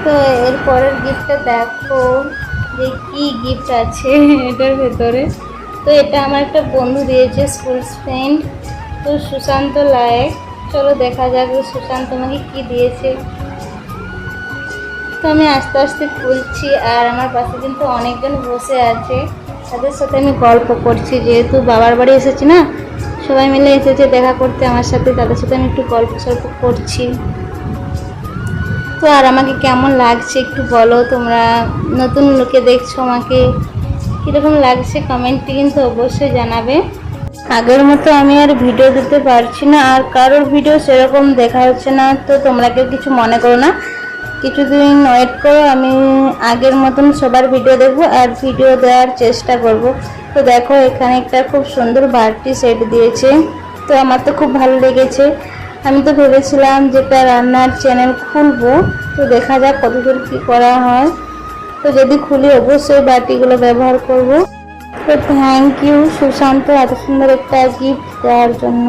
তো এর পরের গিফটটা দেখো যে কি গিফট আছে এটার ভেতরে। তো এটা আমার একটা বন্ধু দিয়েছে, স্কুল ফ্রেন্ড, তো সুশান্ত লায়েক। চলো দেখা যাক সুশান্ত আমাকে কি দিয়েছে। তো আমি আস্তে আস্তে খুলছি, আর আমার পাশে কিন্তু অনেকজন বসে আছে, তাদের সাথে আমি গল্প করছি, যেহেতু বাবার বাড়ি এসেছি না, সবাই মিলে এসেছে দেখা করতে আমার সাথে, তাদের সাথে আমি একটু গল্প সল্প করছি। তো আর আমাকে কেমন লাগছে একটু বলো, তোমরা নতুন লোকে দেখছো আমাকে, কীরকম লাগছে কমেন্টে কিন্তু অবশ্যই জানাবে। আগের মতো আমি আর ভিডিও দিতে পারছি না, আর কারোর ভিডিও সেরকম দেখা হচ্ছে না, তো তোমরা কেউ কিছু মনে করো না, কিছুদিন ওয়েট করো, আমি আগের মতন সবার ভিডিও দেখবো আর ভিডিও দেওয়ার চেষ্টা করব। তো দেখো এখানে একটা খুব সুন্দর বাড়তি সেট দিয়েছে, তো আমার তো খুব ভালো লেগেছে। আমি তো ভেবেছিলাম যেটা রান্নার চ্যানেল খুলবো, তো দেখা যাক কতদূর কী করা হয়। তো যদি খুলি অবশ্যই বাটিগুলো ব্যবহার করব। তো থ্যাংক ইউ সুশান্ত এত সুন্দর একটা গিফট দেওয়ার জন্য।